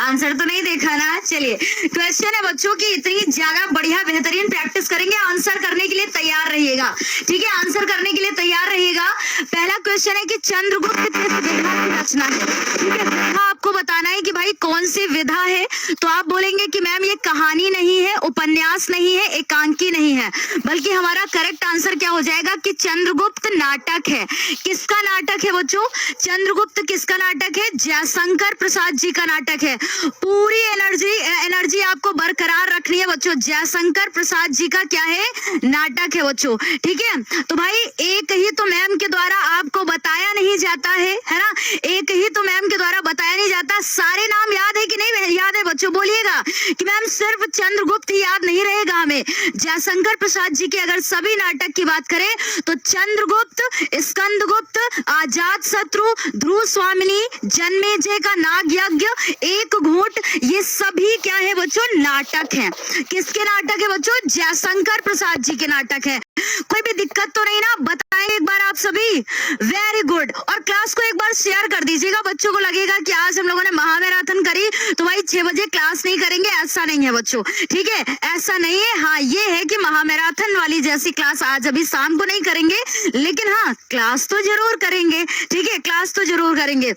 Answer तो नहीं देखा ना। चलिए क्वेश्चन है बच्चों की इतनी ज्यादा बढ़िया बेहतरीन प्रैक्टिस करेंगे, आंसर करने के लिए तैयार रहिएगा। ठीक है, आंसर करने के लिए तैयार रहिएगा। पहला क्वेश्चन है कि चंद्रगुप्त किस विधा की रचना है। ठीक है, विधा आपको बताना है कि भाई कौन सी विधा है। तो आप बोलेंगे कि मैम ये कहानी नहीं है, उपन्यास नहीं है, एकांकी नहीं है, बल्कि हमारा करेक्ट आंसर क्या हो जाएगा कि चंद्रगुप्त नाटक है। किसका नाटक है बच्चों? चंद्रगुप्त किसका नाटक है? जयशंकर प्रसाद जी का नाटक है। पूरी एनर्जी आपको बरकरार रखनी है बच्चों। जयशंकर प्रसाद जी का क्या है? नाटक है बच्चों। ठीक है, तो भाई एक ही तो मैम के द्वारा आपको बताया नहीं जाता है ना, एक ही तो मैम के द्वारा बताया नहीं जाता। सारे नाम याद है कि नहीं याद है बच्चों? बोलिएगा कि मैम सिर्फ चंद्रगुप्त ही याद नहीं रहेगा हमें। जयशंकर प्रसाद जी के अगर सभी नाटक की बात करें तो चंद्रगुप्त, स्कंदगुप्त, आजाद शत्रु, ध्रुव स्वामिनी, जन्मेजय का नाग यज्ञ, एक घूंट, ये सभी क्या है बच्चों? नाटक हैं। किसके नाटक है बच्चों? जयशंकर प्रसाद जी के नाटक है। कोई भी दिक्कत तो नहीं ना? बताएं एक बार आप सभी। Very good. और क्लास को एक बार शेयर कर दीजिएगा। बच्चों को लगेगा कि आज हम लोगों ने महामैराथन करी तो भाई 6 बजे क्लास नहीं करेंगे, ऐसा नहीं है बच्चों। ठीक है, ऐसा नहीं है। हाँ, ये है कि महामैराथन वाली जैसी क्लास आज अभी शाम को नहीं करेंगे, लेकिन हाँ क्लास तो जरूर करेंगे। ठीक है, क्लास तो जरूर करेंगे।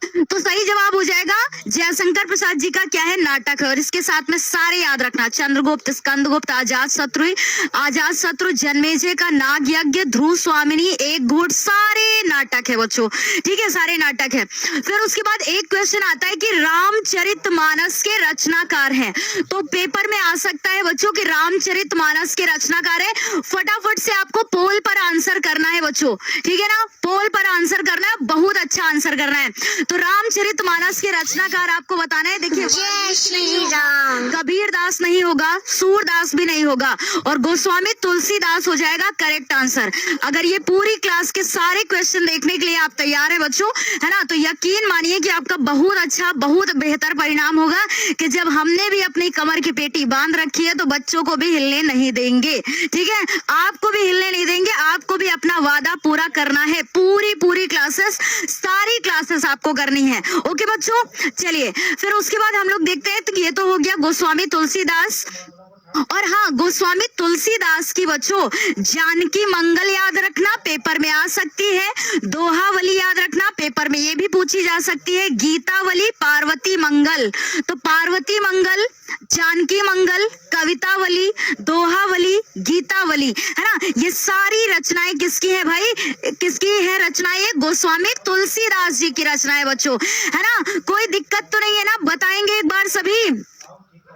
तो सही जवाब हो जाएगा जयशंकर प्रसाद जी का क्या है? नाटक है। और इसके साथ में सारे याद रखना, चंद्रगुप्त, स्कंदगुप्त, आजाद शत्रु, जन्मेजय का नाग यज्ञ, ध्रुव स्वामिनी, एक घूंट, सारे नाटक है बच्चों। ठीक है, सारे नाटक है। फिर उसके बाद एक क्वेश्चन आता है कि रामचरितमानस के रचनाकार हैं। तो पेपर में आ सकता है बच्चों कि रामचरितमानस के रचनाकार है। फटाफट से आपको पोल पर आंसर करना है बच्चों। ठीक है ना, पोल पर आंसर करना है, बहुत अच्छा आंसर करना है। तो रामचरितमानस के रचनाकार आपको बताना है। देखिए, जय श्री राम। कबीर दास नहीं होगा, सूरदास भी नहीं होगा, और गोस्वामी तुलसीदास हो जाएगा करेक्ट आंसर। अगर ये पूरी क्लास के सारे क्वेश्चन देखने के लिए आप तैयार हैं बच्चों, है ना, तो यकीन मानिए कि आपका बहुत अच्छा, बहुत बेहतर परिणाम होगा कि जब हमने भी अपनी कमर की पेटी बांध रखी है तो बच्चों को भी हिलने नहीं देंगे। ठीक है, आपको भी हिलने नहीं देंगे, आपको भी अपना वादा पूरा करना है। पूरी क्लासेस, सारी क्लासेस आपको करनी है। ओके बच्चों, चलिए फिर उसके बाद हम लोग देखते हैं। तो ये तो हो गया गोस्वामी तुलसीदास। और हाँ, गोस्वामी तुलसीदास की बच्चों जानकी मंगल याद रखना, पेपर में आ सकती है। दोहावली याद रखना, पेपर में ये भी पूछी जा सकती है। गीतावली, पार्वती मंगल, तो पार्वती मंगल, जानकी मंगल, कवितावली, दोहावली, गीतावली, है ना, ये सारी रचनाएं किसकी है भाई? किसकी है रचनाएं? गोस्वामी तुलसीदास जी की रचनाएं बच्चों, है ना। कोई दिक्कत तो नहीं है ना? बताएंगे एक बार सभी,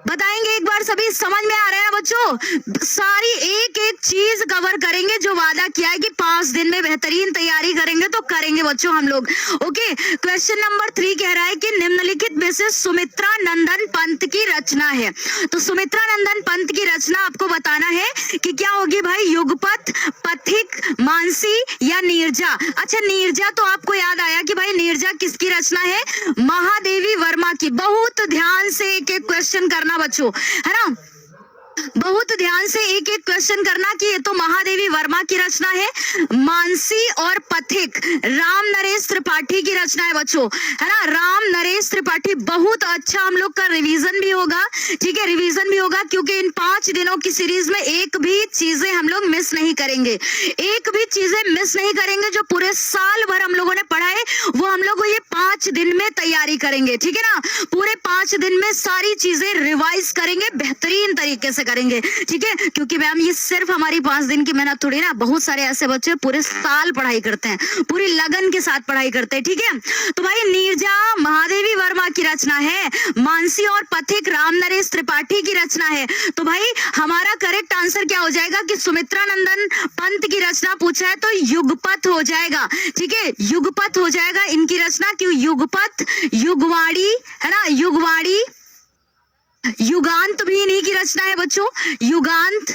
बताएंगे एक बार सभी। समझ में आ रहा है ना बच्चों? सारी एक एक चीज कवर करेंगे। जो वादा किया है कि 5 दिन में बेहतरीन तैयारी करेंगे तो करेंगे बच्चों हम लोग। ओके, क्वेश्चन नंबर 3 कह रहा है कि निम्नलिखित में से सुमित्रा नंदन पंत की रचना है। तो सुमित्रा नंदन पंत की रचना आपको बताना है कि क्या होगी भाई? युगपथ, पथिक, मानसी या नीरजा। अच्छा, नीरजा तो आपको याद आया कि भाई नीरजा किसकी रचना है? महादेवी वर्मा की। बहुत ध्यान से एक एक क्वेश्चन करना बच्चों, है ना, बहुत ध्यान से एक एक क्वेश्चन करना कि ये तो महादेवी वर्मा की रचना है। मानसी और पथिक राम नरेश त्रिपाठी की रचना है बच्चों, है ना, राम नरेश त्रिपाठी। बहुत अच्छा हम लोग का रिवीजन भी होगा। ठीक है, रिवीजन भी होगा, क्योंकि इन 5 दिनों की सीरीज में एक भी चीजें हम लोग मिस नहीं करेंगे। एक भी चीजें मिस नहीं करेंगे। जो पूरे साल भर हम लोगों ने पढ़ा है वो हम लोग ये 5 दिन में तैयारी करेंगे। ठीक है ना, पूरे 5 दिन में सारी चीजें रिवाइज करेंगे, बेहतरीन तरीके से करेंगे। ठीक है, क्योंकि मैम ये सिर्फ हमारी 5 दिन की मेहनत थोड़ी ना, बहुत सारे ऐसे बच्चे पूरे साल पढ़ाई करते हैं, पूरी लगन के साथ पढ़ाई करते हैं। ठीक है, तो भाई नीरजा महादेवी वर्मा की रचना है, मानसी और पथिक राम नरेश त्रिपाठी की रचना है। तो भाई हमारा करेक्ट आंसर क्या हो जाएगा कि सुमित्रा नंदन पंत की रचना पूछा है तो युगपथ हो जाएगा। ठीक है, युगपथ हो जाएगा इनकी रचना। क्यों? युगपथ, युगवाणी, है ना, युगवाणी, युगांत भी इन्हीं की रचना है बच्चों, युगांत,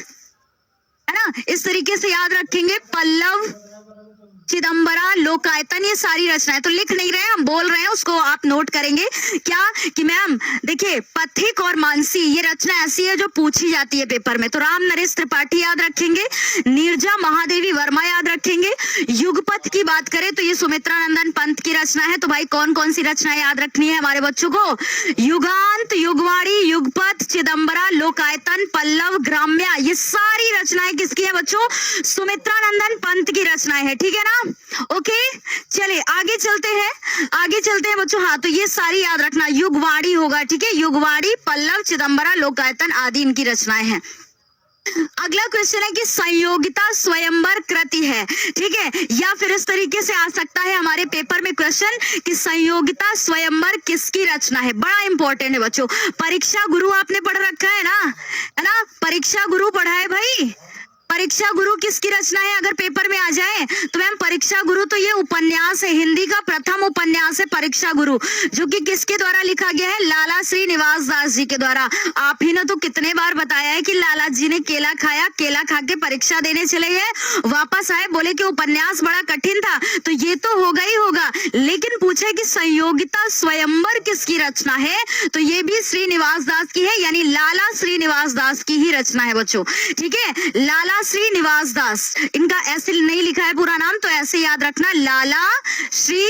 है ना। इस तरीके से याद रखेंगे। पल्लव, चिदम्बरा लोकायतन, ये सारी रचनाएं तो लिख नहीं रहे हैं, हम बोल रहे हैं, उसको आप नोट करेंगे क्या कि मैम देखिए पथिक और मानसी ये रचना ऐसी है जो पूछी जाती है पेपर में, तो राम नरेश त्रिपाठी याद रखेंगे, नीरजा महादेवी वर्मा याद रखेंगे। युगपथ की बात करें तो ये सुमित्रा नंदन पंत की रचना है, तो भाई कौन कौन सी रचनाएं याद रखनी है हमारे बच्चों को? युगांत, युगवाणी, युगपथ, चिदम्बरा, लोकायतन, पल्लव, ग्राम्या, ये सारी रचनाएं किसकी है बच्चों? सुमित्रा नंदन पंत की रचनाएं है, ठीक है ना? ओके चलिए आगे चलते हैं बच्चों। हाँ तो ये सारी याद रखना, युगवाणी होगा, ठीक है, युगवाणी, पल्लव, चिदम्बरा, लोकायतन आदि इनकी रचनाएं हैं। अगला क्वेश्चन है कि संयोगिता स्वयंवर कृति है, ठीक है, या फिर इस तरीके से आ सकता है हमारे पेपर में क्वेश्चन कि संयोगिता स्वयंवर किसकी रचना है। बड़ा इंपॉर्टेंट है बच्चों, परीक्षा गुरु आपने पढ़ रखा है ना, परीक्षा गुरु पढ़ा है भाई। परीक्षा गुरु किसकी रचना है अगर पेपर में आ जाए तो मैम परीक्षा गुरु तो ये उपन्यास है, हिंदी का प्रथम उपन्यास है परीक्षा गुरु, जो कि किसके द्वारा लिखा गया है? लाला श्री निवास दास जी के द्वारा। आप ही ने तो कितने बार बताया है कि लाला जी ने केला खाया, केला खा के परीक्षा देने चले गए, वापस आए, बोले कि उपन्यास बड़ा कठिन था, तो ये तो होगा ही होगा, लेकिन पूछे कि संयोगिता स्वयंवर किसकी रचना है, तो ये भी श्रीनिवास दास की है, यानी लाला श्रीनिवास दास की ही रचना है बच्चों, ठीक है, लाला श्रीनिवास दास। इनका ऐसे नहीं लिखा है पूरा नाम, तो ऐसे याद रखना, लाला श्री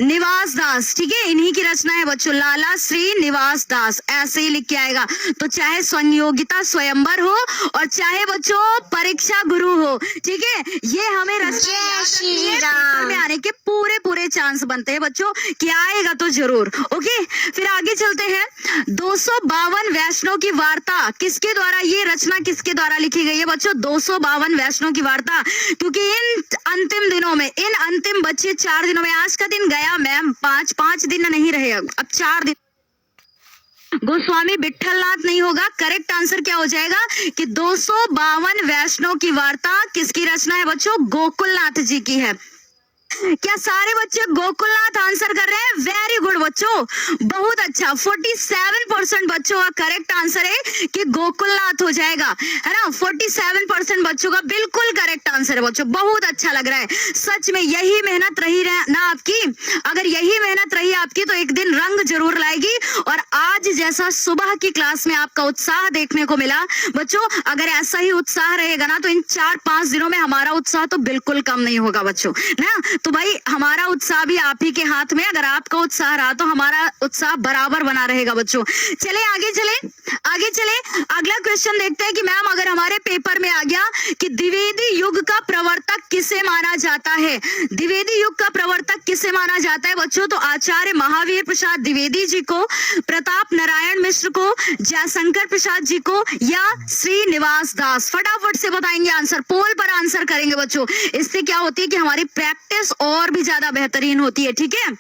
निवास दास, ठीक है, इन्हीं की रचना है बच्चों, लाला श्री निवास दास, ऐसे ही लिख के आएगा। तो चाहे संयोगिता स्वयंवर हो और चाहे बच्चों परीक्षा गुरु हो, ठीक है, ये हमें जय श्री पेपर में राम। आने के पूरे चांस बनते हैं बच्चों कि आएगा तो जरूर। ओके फिर आगे चलते हैं। 252 वैष्णव की वार्ता किसके द्वारा, ये रचना किसके द्वारा लिखी गई है बच्चों? 252 वैष्णव की वार्ता, क्योंकि इन अंतिम दिनों में, इन अंतिम बच्चे 4 दिनों में, आज का दिन गया मैम, 5 दिन नहीं रहे, अब 4 दिन गोस्वामी विट्ठलनाथ नहीं होगा। करेक्ट आंसर क्या हो जाएगा कि 252 वैष्णव की वार्ता किसकी रचना है बच्चों? गोकुलनाथ जी की है। क्या सारे बच्चे गोकुलनाथ आंसर कर रहे हैं? वेरी गुड बच्चों, बहुत अच्छा, 47% बच्चों का करेक्ट आंसर है कि गोकुलनाथ हो जाएगा, है ना, 47% बच्चों का बिल्कुल करेक्ट आंसर है बच्चों, बहुत अच्छा लग रहा है। सच में यही मेहनत रही ना आपकी, अगर यही मेहनत रही आपकी तो एक दिन रंग जरूर लाएगी। और आज जैसा सुबह की क्लास में आपका उत्साह देखने को मिला बच्चों, अगर ऐसा ही उत्साह रहेगा ना तो इन 4-5 दिनों में हमारा उत्साह तो बिल्कुल कम नहीं होगा बच्चों ना। तो भाई हमारा उत्साह भी आप ही के हाथ में, अगर आपका उत्साह रहा तो हमारा उत्साह बराबर बना रहेगा बच्चों। चले आगे चले, अगला क्वेश्चन देखते हैं कि मैम अगर हमारे पेपर में आ गया कि द्विवेदी युग का प्रवर्तक किसे माना जाता है, द्विवेदी युग का प्रवर्तक किसे माना जाता है बच्चों? तो आचार्य महावीर प्रसाद द्विवेदी जी को, प्रताप नारायण मिश्र को, जयशंकर प्रसाद जी को, या श्रीनिवास दास? फटाफट से बताएंगे आंसर, पोल पर आंसर करेंगे बच्चों। इससे क्या होती है कि हमारी प्रैक्टिस और भी ज्यादा बेहतरीन होती है, ठीक है।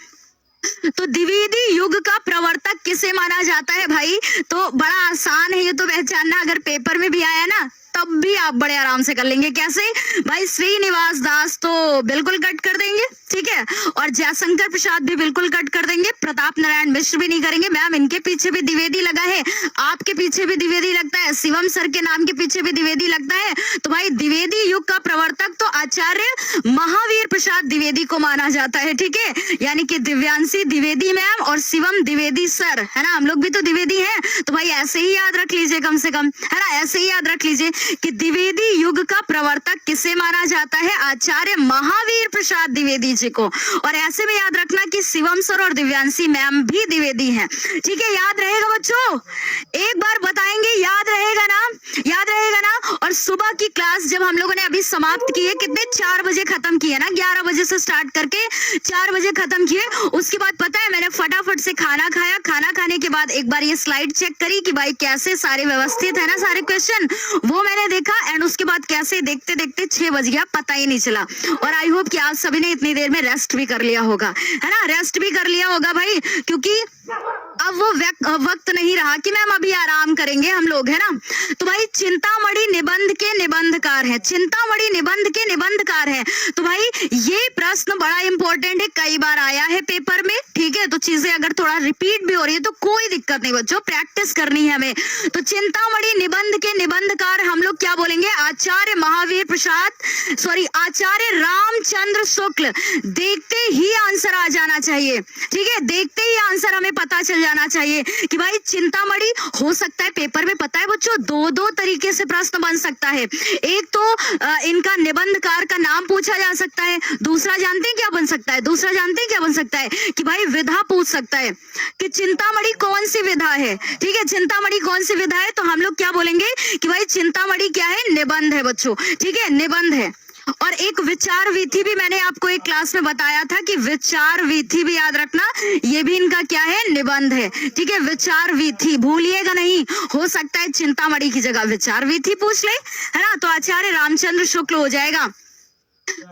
तो द्विवेदी युग का प्रवर्तक किसे माना जाता है भाई? तो बड़ा आसान है ये तो पहचानना, अगर पेपर में भी आया ना तब भी आप बड़े आराम से कर लेंगे। कैसे भाई? श्रीनिवास दास तो बिल्कुल कट कर देंगे, ठीक है, और जयशंकर प्रसाद भी बिल्कुल कट कर देंगे, प्रताप नारायण मिश्र भी नहीं करेंगे। मैम इनके पीछे भी द्विवेदी लगा है, आपके पीछे भी द्विवेदी लगता है, शिवम सर के नाम के पीछे भी द्विवेदी लगता है, तो भाई द्विवेदी युग का प्रवर्तक तो आचार्य महावीर प्रसाद द्विवेदी को माना जाता है, ठीक है, यानी कि दिव्यांशी द्विवेदी मैम और शिवम द्विवेदी सर, है ना, हम लोग भी तो द्विवेदी हैं, तो भाई ऐसे ही याद रख लीजिए, कम से कम, है ना, ऐसे ही याद रख लीजिए कि द्विवेदी युग का प्रवर्तक किसे माना जाता है? आचार्य महावीर प्रसाद द्विवेदी जी को। और ऐसे में याद रखना कि शिवम सर और दिव्यांशी मैम भी द्विवेदी हैं, ठीक है, याद रहेगा बच्चों? एक बार बताएंगे, याद रहेगा ना, याद रहेगा ना। और सुबह की क्लास जब हम लोगों ने अभी समाप्त की है, कितने 4 बजे खत्म किए ना, 11 बजे से स्टार्ट करके 4 बजे खत्म किए। उसके बाद पता है मैंने फटाफट से खाना खाया, खाना खाने के बाद एक बार ये स्लाइड चेक करी कि भाई कैसे सारे व्यवस्थित है ना सारे क्वेश्चन, वो मैंने देखा, एंड उसके बाद कैसे देखते देखते 6 बज गया, पता ही नहीं चला। और आई होप कि आज सभी ने इतनी देर में रेस्ट भी कर लिया होगा, है ना, रेस्ट भी कर लिया होगा भाई, क्योंकि अब वो वक्त नहीं रहा कि मैम अभी आराम करेंगे हम लोग, है ना। तो भाई चिंतामणि निबंध के निबंधकार है, चिंतामणि निबंध के निबंधकार है। तो भाई ये प्रश्न बड़ा इंपॉर्टेंट है, कई बार आया है पेपर में, ठीक है। तो चीजें अगर थोड़ा रिपीट भी हो रही है तो कोई दिक्कत नहीं बच्चों, प्रैक्टिस करनी है हमें। तो चिंतामणि निबंध के निबंधकार हम लोग क्या बोलेंगे, आचार्य महावीर प्रसाद, सॉरी आचार्य रामचंद्र शुक्ल। देखते ही आंसर आ जाना चाहिए, ठीक है, देखते ही आंसर हमें पता चल जाना चाहिए कि भाई चिंतामणि हो सकता है पेपर में, पता है बच्चों, दो तरीके से प्रश्न बन सकता है। एक तो इनका निबंधकार का नाम पूछा जा सकता है, दूसरा जानते हैं क्या बन सकता है, दूसरा जानते हैं क्या बन सकता है कि भाई विधा पूछ सकता है कि चिंतामणि कौन सी विधा है, ठीक है, चिंतामणि कौन सी विधा है। तो हम लोग क्या बोलेंगे कि भाई चिंतामणि क्या है, निबंध है बच्चों, ठीक है, निबंध है। और एक विचार वीथी भी मैंने आपको एक क्लास में बताया था कि विचार वीथी भी याद रखना, ये भी इनका क्या है, निबंध है, ठीक है, विचार वीथी भूलिएगा नहीं। हो सकता है चिंतामणि की जगह विचार वीथी पूछ ले, है ना। तो आचार्य रामचंद्र शुक्ल हो जाएगा।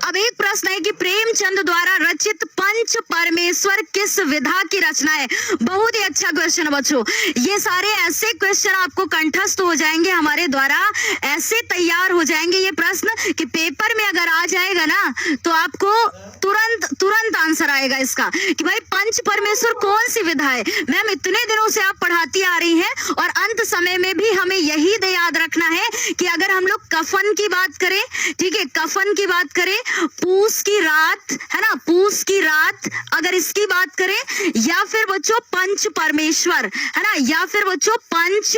अब एक प्रश्न है कि प्रेमचंद द्वारा रचित पंच परमेश्वर किस विधा की रचना है। बहुत ही अच्छा क्वेश्चन है बच्चों, ये सारे ऐसे क्वेश्चन आपको कंठस्थ हो जाएंगे हमारे द्वारा, ऐसे तैयार हो जाएंगे ये प्रश्न कि पेपर में अगर आ जाएगा ना तो आपको तुरंत आंसर आएगा इसका कि भाई पंच परमेश्वर कौन सी विधा है। मैम इतने दिनों से आप पढ़ाती आ रही हैं और अंत समय में भी हमें यही याद रखना है कि अगर हम लोग कफन की बात करें, ठीक है, कफन की बात करें, पूस की रात, है ना, पूस की रात अगर इसकी बात करें, या फिर बच्चों पंच परमेश्वर, है ना, या फिर बच्चों पंच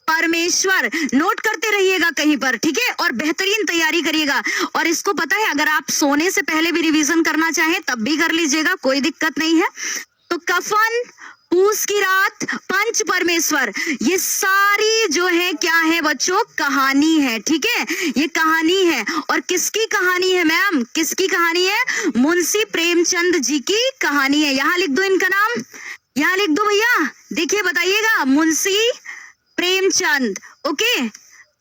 परमेश्वर, नोट करते रहिएगा कहीं पर, ठीक है, और बेहतरीन तैयारी करिएगा। और इसको पता है अगर आप सोने से पहले भी रिवीजन करना चाहें तब भी कर लीजिएगा, कोई दिक्कत नहीं है। तो कफन, पूस की रात, पंच परमेश्वर, ये सारी जो है क्या है बच्चों, कहानी है, ठीक है, ये कहानी है। और किसकी कहानी है मैम, किसकी कहानी है, मुंशी प्रेमचंद जी की कहानी है। यहां लिख दो इनका नाम, यहां लिख दो भैया, देखिए बताइएगा, मुंशी प्रेमचंद, ओके,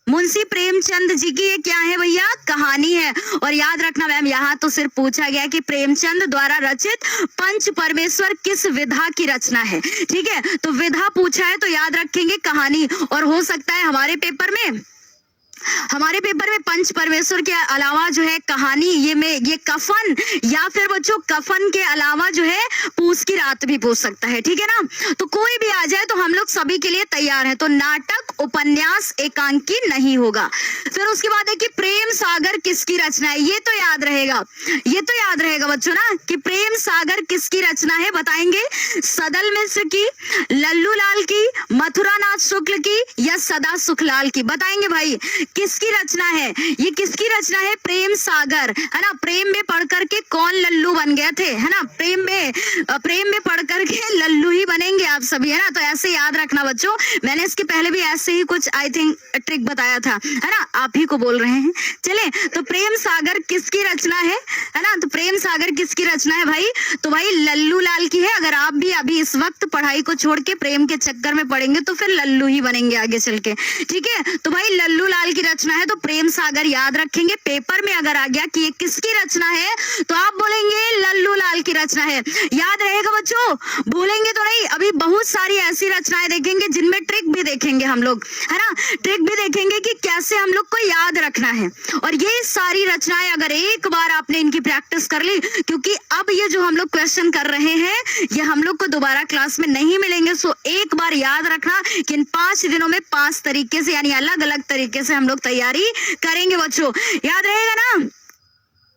मुंशी प्रेमचंद जी की ये क्या है भैया, कहानी है। और याद रखना मैम, यहाँ तो सिर्फ पूछा गया कि प्रेमचंद द्वारा रचित पंच परमेश्वर किस विधा की रचना है, ठीक है, तो विधा पूछा है तो याद रखेंगे कहानी। और हो सकता है हमारे पेपर में पंच परमेश्वर के अलावा जो है कहानी, ये कफन, या फिर बच्चों कफन के अलावा जो है पूस की रात भी पूछ सकता है, ठीक है ना। तो कोई भी आ जाए तो हम लोग सभी के लिए तैयार है। तो नाटक, उपन्यास, एकांकी नहीं होगा। फिर उसके बाद है कि प्रेम सागर किसकी रचना है, ये तो याद रहेगा, ये तो याद रहेगा बच्चों ना कि प्रेम सागर किसकी रचना है, बताएंगे सदल मिश्र की, लल्लू लाल की, मथुरानाथ शुक्ल की, या सदा सुखलाल की, बताएंगे भाई किसकी रचना है, ये किसकी रचना है, प्रेम सागर, है ना। प्रेम में पढ़ करके कौन लल्लू बन गए थे, है ना, प्रेम में पढ़ करके लल्लू ही बनेंगे आप सभी, है ना। तो ऐसे याद रखना बच्चों, मैंने इसके पहले भी ऐसे ही कुछ आई थिंक ट्रिक बताया था, है ना, आप ही को बोल रहे हैं। चले, तो प्रेम सागर किसकी रचना है ना, तो प्रेम सागर किसकी रचना है भाई, तो भाई लल्लू लाल की है। अगर आप भी अभी इस वक्त पढ़ाई को छोड़ के प्रेम के चक्कर में पढ़ेंगे तो फिर लल्लू ही बनेंगे आगे चल के, ठीक है। तो भाई लल्लू लाल की रचना है तो प्रेम सागर याद रखेंगे। पेपर में अगर आ गया कि ये किसकी रचना है तो आप बोलेंगे लल्लू लाल की रचना है, याद रहेगा बच्चों, भूलेंगे तो नहीं। अभी बहुत सारी ऐसी रचनाएं देखेंगे जिनमें ट्रिक भी देखेंगे हम लोग, है ना, ट्रिक भी देखेंगे कि कैसे हम लोग को याद रखना है। और ये सारी रचनाएं अगर एक बार आपने इनकी प्रैक्टिस कर ली, क्योंकि अब ये जो हम लोग क्वेश्चन कर रहे हैं ये हम लोग को दोबारा क्लास में नहीं मिलेंगे, सो एक बार याद रखना कि इन 5 दिनों में 5 तरीके से, यानी अलग अलग तरीके से हम लोग तैयारी करेंगे बच्चों, याद रहेगा ना।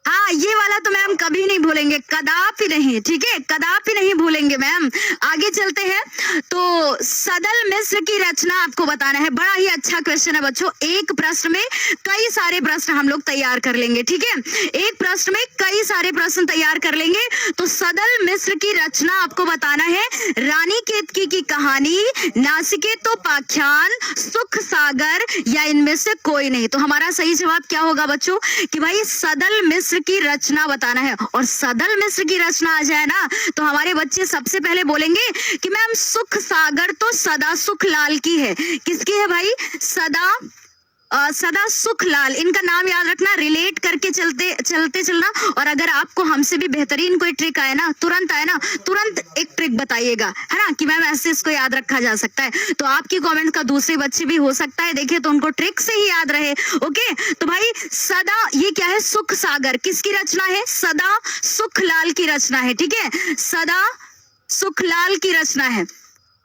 हाँ, ये वाला तो मैम कभी नहीं भूलेंगे, कदापि नहीं, ठीक है, कदापि नहीं भूलेंगे मैम। आगे चलते हैं। तो सदल मिश्र की रचना आपको बताना है, बड़ा ही अच्छा क्वेश्चन है बच्चों, एक प्रश्न में कई सारे प्रश्न हम लोग तैयार कर लेंगे, ठीक है, एक प्रश्न में कई सारे प्रश्न तैयार कर लेंगे। तो सदल मिश्र की रचना आपको बताना है, रानी केतकी की कहानी, नासिकेतोपाख्यान, सुख सागर, या इनमें से कोई नहीं। तो हमारा सही जवाब क्या होगा बच्चों कि भाई सदल मिश्र की रचना बताना है। और सदल मिश्र की रचना आ जाए ना तो हमारे बच्चे सबसे पहले बोलेंगे कि मैम सुख सागर तो सदा सुख लाल की है। किसकी है भाई, सदा सदा सुख लाल, इनका नाम याद रखना, रिलेट करके चलते चलना। और अगर आपको हमसे भी बेहतरीन कोई ट्रिक आए ना, तुरंत एक ट्रिक बताइएगा, है ना, कि मैम ऐसे इसको याद रखा जा सकता है। तो आपकी कमेंट का दूसरे बच्चे भी हो सकता है देखिए, तो उनको ट्रिक से ही याद रहे। ओके, तो भाई सदा, ये क्या है, सुख सागर, किसकी रचना है, सदा सुख लाल की रचना है। ठीक है, सदा सुखलाल की रचना है,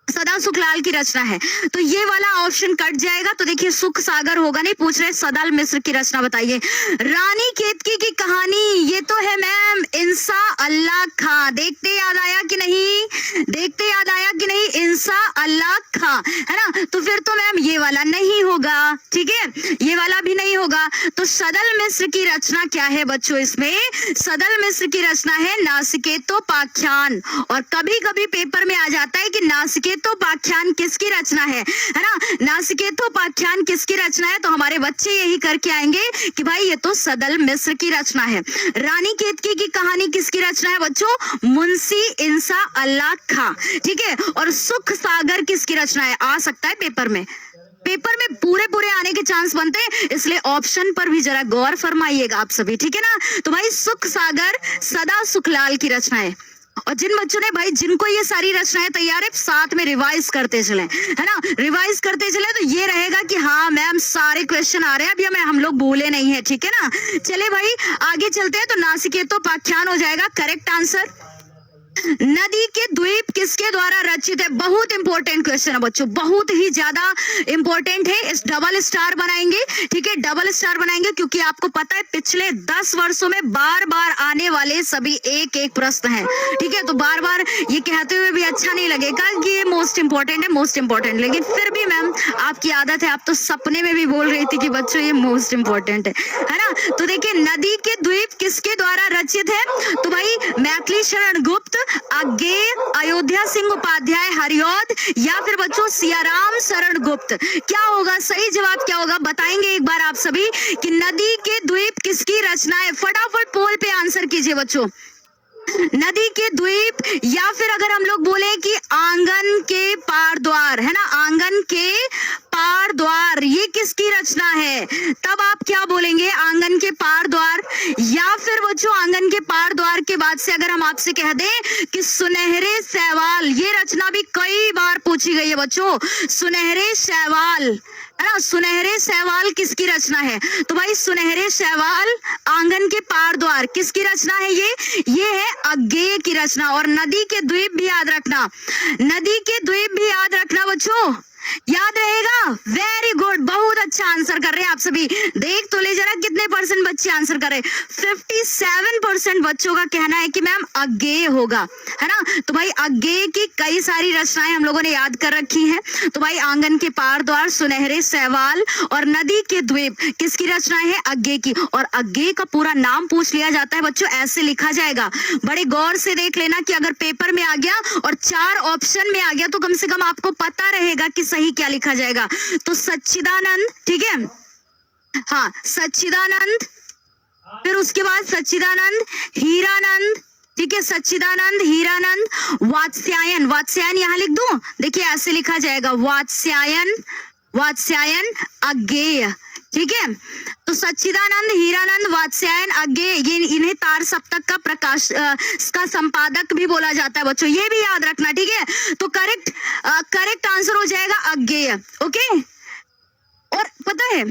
सदा सुखलाल की रचना है। तो ये वाला ऑप्शन कट जाएगा। तो देखिए सुख सागर होगा नहीं, पूछ रहे सदाल मिश्र की रचना बताइए। रानी केतकी की कहानी, ये तो है मैम इंसा अल्लाह खां। देखते याद आया कि नहीं, देखते याद आया कि नहीं, इंसा अल्लाह खां, है ना। तो फिर तो मैम ये वाला नहीं होगा, ठीक है, ये वाला भी नहीं होगा। तो सदल मिश्र की रचना क्या है बच्चों, इसमें सदल मिश्र की रचना है नासिकेतोपाख्यान। और कभी कभी पेपर में आ जाता है कि नासिकेतोपाख्यान किसकी रचना है ना, नासिकेतोपाख्यान किसकी रचना है। तो हमारे बच्चे यही करके आएंगे कि भाई ये तो सदल मिश्र की रचना है। रानी केतकी की कहानी किसकी रचना है बच्चों, मुंशी इंसा अल्लाह खां। ठीक है, और सुख सागर किसकी रचना है, आ सकता है पेपर में, पेपर में पूरे आने के चांस बनते हैं, इसलिए ऑप्शन पर भी जरा गौर फरमाइएगा आप सभी, ठीक है ना। तो भाई सुख सागर सदा सुखलाल की रचना है। और जिन बच्चों ने भाई, जिनको ये सारी रचनाएं तैयार है, साथ में रिवाइज करते चले, है ना, रिवाइज करते चले, तो ये रहेगा कि हाँ मैम सारे क्वेश्चन आ रहे हैं, अभी हमें हम लोग भूले नहीं है, ठीक है ना। चले भाई आगे चलते हैं। तो नासिकेतोपाख्यान हो जाएगा करेक्ट आंसर। नदी के द्वीप किसके द्वारा रचित है, बहुत इंपॉर्टेंट क्वेश्चन है बच्चों, बहुत ही ज्यादा इंपॉर्टेंट है। इस डबल स्टार बनाएंगे, ठीक है, डबल स्टार बनाएंगे, क्योंकि आपको पता है पिछले 10 वर्षों में बार बार आने वाले सभी एक प्रश्न है, ठीक है। तो बार बार ये कहते हुए भी अच्छा नहीं लगेगा कि ये मोस्ट इंपॉर्टेंट है, मोस्ट इंपॉर्टेंट, लेकिन फिर भी मैम आपकी आदत है, आप तो सपने में भी बोल रही थी कि बच्चों ये मोस्ट इंपॉर्टेंट है ना। तो देखिए नदी के द्वीप किसके द्वारा रचित है, तो भाई मैथिली शरण गुप्त, अज्ञेय, अयोध्या सिंह उपाध्याय हरिऔध, या फिर बच्चों सियाराम शरण गुप्त। क्या होगा सही जवाब, क्या होगा बताएंगे एक बार आप सभी कि नदी के द्वीप किसकी रचना है। फटाफट पोल पे आंसर कीजिए बच्चों, नदी के द्वीप, या फिर अगर हम लोग बोले कि आंगन के पार द्वार, है ना, आंगन के पार द्वार, ये किसकी रचना है, तब आप क्या बोलेंगे, आंगन के पार द्वार। या फिर बच्चों आंगन के पार द्वार के बाद से अगर हम आपसे कह दें कि सुनहरे सैवाल, ये रचना भी कई बार पूछी गई है बच्चों, सुनहरे सैवाल, है ना, सुनहरे सैवाल किसकी रचना है। तो भाई सुनहरे सैवाल, आंगन के पार द्वार किसकी रचना है, ये है अज्ञेय की रचना। और नदी के द्वीप भी याद रखना, नदी के द्वीप भी याद रखना बच्चों, याद रहेगा। वेरी गुड, बहुत अच्छा आंसर कर रहे हैं आप सभी। देख तो ले जरा कितने परसेंट बच्चे आंसर कर रहे हैं, 57% बच्चों का कहना है कि मैम अज्ञेय होगा, है ना। तो भाई अज्ञेय की कई सारी रचनाएं हम लोगों ने याद कर रखी हैं। तो भाई आंगन के पार द्वार, सुनहरे सैवाल और नदी के द्वीप किसकी रचना है, अज्ञेय की। और अज्ञेय का पूरा नाम पूछ लिया जाता है बच्चों, ऐसे लिखा जाएगा, बड़े गौर से देख लेना कि अगर पेपर में आ गया और 4 ऑप्शन में आ गया तो कम से कम आपको पता रहेगा कि सही क्या लिखा जाएगा। तो सच्चिदानंद, ठीक है, हाँ सच्चिदानंद, फिर उसके बाद सच्चिदानंद, हीरानंद, ठीक है, सच्चिदानंद, हीरानंद, वात्स्यायन, वात्स्यायन यहाँ लिख दूं, देखिए ऐसे लिखा जाएगा वात्स्यायन, वात्स्यायन अज्ञेय, ठीक है। तो सच्चिदानंद, हीरानंद, वात्स्यायन, अज्ञेय, ये इन्हें तार सप्तक का प्रकाश का संपादक भी बोला जाता है बच्चों, ये भी याद रखना, ठीक है। तो करेक्ट आंसर हो जाएगा अज्ञेय, ओके। और पता है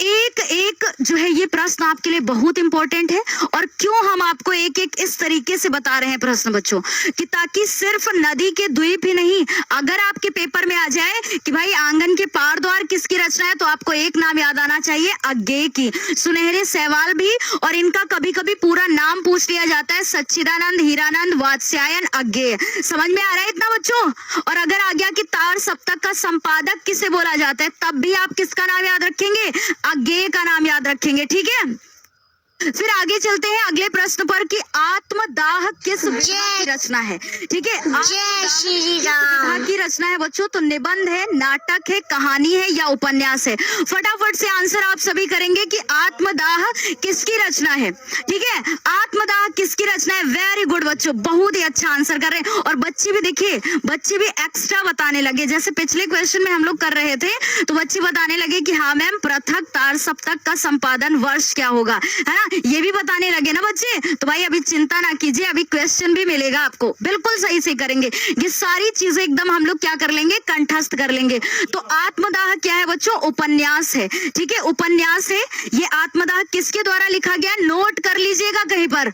एक जो है ये प्रश्न आपके लिए बहुत इंपॉर्टेंट है, और क्यों हम आपको एक इस तरीके से बता रहे हैं प्रश्न बच्चों, कि ताकि सिर्फ नदी के द्वीप ही नहीं, अगर आपके पेपर में आ जाए कि भाई आंगन के पार द्वार किसकी रचना है, तो आपको एक नाम याद आना चाहिए अज्ञेय की, सुनहरे सैवाल भी, और इनका कभी कभी पूरा नाम पूछ लिया जाता है, सच्चिदानंद, हीरानंद, वात्स्यायन, अज्ञेय। समझ में आ रहा है इतना बच्चों। और अगर आ गया कि तार सप्तक का संपादक किसे बोला जाता है, तब भी आप किसका नाम याद रखेंगे, अज्ञेय का नाम याद रखेंगे, ठीक है। फिर आगे चलते हैं अगले प्रश्न पर कि आत्मदाह किस विधा की रचना है। ठीक है, जय श्री विधा राम। की रचना है बच्चों, तो निबंध है, नाटक है, कहानी है या उपन्यास है। फटाफट से आंसर आप सभी करेंगे कि आत्मदाह किसकी रचना है। ठीक है, आत्मदाह किसकी रचना है। वेरी गुड बच्चों, बहुत ही अच्छा आंसर कर रहे हैं। और बच्चे भी देखिए, बच्चे भी एक्स्ट्रा बताने लगे। जैसे पिछले क्वेश्चन में हम लोग कर रहे थे तो बच्चे बताने लगे कि हाँ मैम, पृथक तार सप्तक का संपादन वर्ष क्या होगा, है ना, ये भी बताने लगे ना बच्चे। तो भाई अभी चिंता ना कीजिए, अभी क्वेश्चन भी मिलेगा आपको, बिल्कुल सही से करेंगे। ये सारी चीजें एकदम हम लोग क्या कर लेंगे, कंठस्थ कर लेंगे। तो आत्मदाह क्या है बच्चों, उपन्यास है। ठीक है, उपन्यास है। ये आत्मदाह किसके द्वारा लिखा गया, नोट कर लीजिएगा कहीं पर।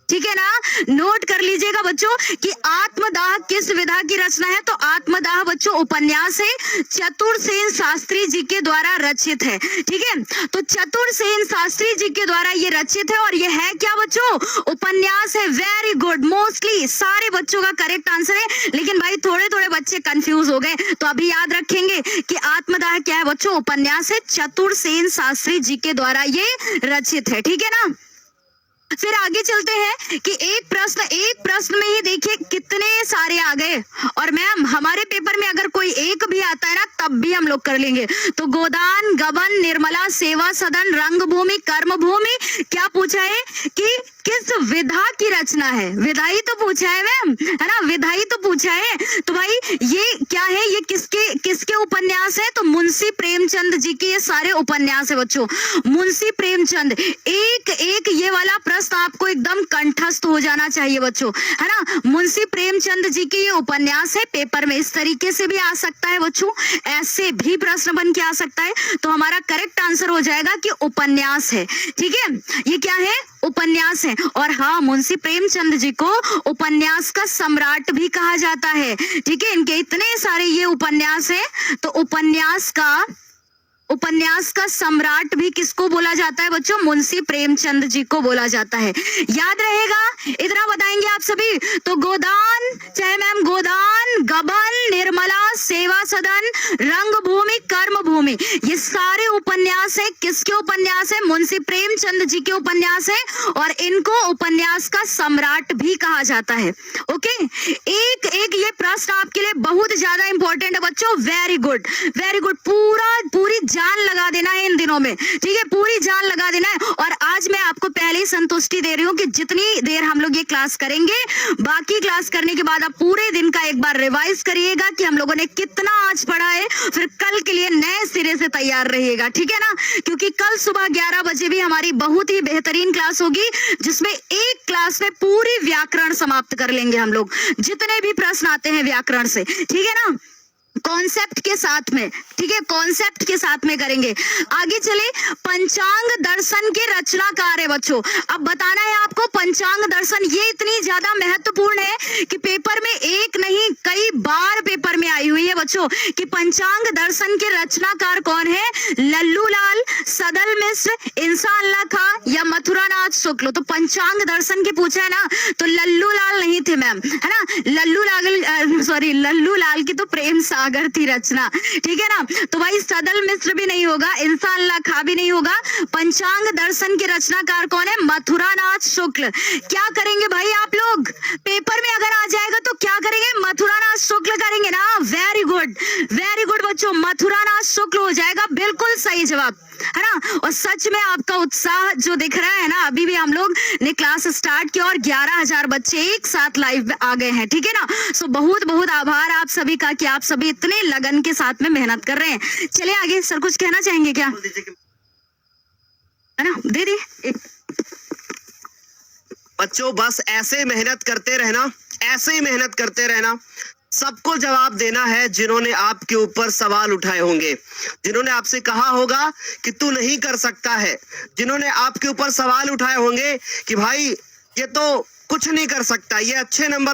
ठीक है ना, नोट कर लीजिएगा बच्चों कि आत्मदाह किस विधा की रचना है। तो आत्मदाह बच्चों उपन्यास है, चतुरसेन शास्त्री जी के द्वारा रचित है। ठीक है, तो चतुरसेन शास्त्री जी के द्वारा ये रचित है और ये है क्या बच्चों, उपन्यास है। वेरी गुड, मोस्टली सारे बच्चों का करेक्ट आंसर है। लेकिन भाई थोड़े थोड़े बच्चे कंफ्यूज हो गए, तो अभी याद रखेंगे कि आत्मदाह क्या है बच्चों, उपन्यास है, चतुरसेन शास्त्री जी के द्वारा ये रचित है। ठीक है ना। फिर आगे चलते हैं कि एक प्रश्न में ही देखिए कितने सारे आ गए। और मैम हमारे पेपर में अगर कोई एक भी आता है ना तब भी हम लोग कर लेंगे। तो गोदान, गबन, निर्मला, सेवा सदन, रंगभूमि, कर्मभूमि, क्या पूछा है कि किस विधा की रचना है। विधा ही तो पूछा है मैम, है ना, विधा ही तो पूछा है। तो भाई ये क्या है, ये किसके उपन्यास है। तो मुंशी प्रेमचंद जी के ये सारे उपन्यास है बच्चों, मुंशी प्रेमचंद। एक एक ये वाला प्रश्न आपको एकदम कंठस्थ हो जाना चाहिए बच्चों, है ना। मुंशी प्रेमचंद जी के ये उपन्यास है। पेपर में इस तरीके से भी आ सकता है बच्चों, ऐसे भी प्रश्न बन के आ सकता है। तो हमारा करेक्ट आंसर हो जाएगा कि उपन्यास है। ठीक है, ये क्या है, उपन्यास है। और हाँ, मुंशी प्रेमचंद जी को उपन्यास का सम्राट भी कहा जाता है। ठीक है, इनके इतने सारे ये उपन्यास है, तो उपन्यास का सम्राट भी किसको बोला जाता है बच्चों, मुंशी प्रेमचंद जी को बोला जाता है। याद रहेगा, इतना बताएंगे आप सभी। तो गोदान, चाहे मैम गोदान, गबन, निर्मला, सेवा सदन, रंगभूमि, कर्मभूमि, ये सारे उपन्यास है। किसके उपन्यास है, मुंशी प्रेमचंद जी के उपन्यास है। और इनको उपन्यास का सम्राट भी कहा जाता है। ओके, एक एक ये प्रश्न आपके लिए बहुत ज्यादा इंपॉर्टेंट है बच्चों। वेरी गुड, वेरी गुड, पूरी जान लगा देना है इन दिनों में। ठीक है, पूरी जान लगा देना है। और आज मैं आपको पहले ही संतुष्टि दे रही हूँ कि जितनी देर हम लोग ये क्लास करेंगे, बाकी क्लास करने के बाद आप पूरे दिन का एक बार रिवाइज करिएगा कि हम लोगों ने कितना आज पढ़ा है। फिर कल के लिए नए सिरे से तैयार रहिएगा। ठीक है ना, क्योंकि कल सुबह 11 बजे भी हमारी बहुत ही बेहतरीन क्लास होगी, जिसमें एक क्लास में पूरी व्याकरण समाप्त कर लेंगे हम लोग, जितने भी प्रश्न आते हैं व्याकरण से। ठीक है ना, कॉन्सेप्ट के साथ में। ठीक है, कॉन्सेप्ट के साथ में करेंगे। आगे चले, पंचांग दर्शन के रचनाकार है बच्चों। अब बताना है आपको, पंचांग दर्शन ये इतनी ज्यादा महत्वपूर्ण है कि पेपर में एक नहीं कई बार पेपर में आई हुई है बच्चों कि पंचांग दर्शन के रचनाकार कौन है, लल्लू लाल, सदल मिश्र, इंसान अल्लाह खां या मथुरानाथ शुक्ल। तो पंचांग दर्शन के पूछा है ना, तो लल्लू लाल नहीं थे मैम, है ना। लल्लू लाल की तो प्रेम सागर थी रचना। ठीक है ना, तो भाई सदल मिश्र भी नहीं होगा, इंसान अल्लाह खां भी नहीं होगा। पंचांग दर्शन के रचनाकार कौन है, मथुरानाथ शुक्ल। क्या करेंगे भाई आप लोग, पेपर में अगर आ जाएगा तो क्या करेंगे, मथुरानाथ शुक्ल करेंगे ना। वेरी गुड, वेरी गुड बच्चों, मथुरानाथ शुक्ल हो जाएगा बिल्कुल सही जवाब, है ना। और सच में आपका उत्साह जो दिख रहा है ना, अभी भी हम लोग ने क्लास स्टार्ट किया और 11,000 बच्चे एक साथ लाइव आ गए हैं। ठीक है ना, सो बहुत बहुत आभार आप सभी का कि आप सभी इतने लगन के साथ में मेहनत कर रहे हैं। चलिए आगे, सर कुछ कहना चाहेंगे क्या, है ना, दे दी। बच्चों बस ऐसे मेहनत करते रहना, ऐसे ही मेहनत करते रहना। सबको जवाब देना है जिन्होंने आपके ऊपर सवाल उठाए होंगे, जिन्होंने आपसे कहा होगा कि तू नहीं कर सकता है, जिन्होंने आपके ऊपर सवाल उठाए होंगे कि भाई ये तो कुछ नहीं कर सकता, ये अच्छे नंबर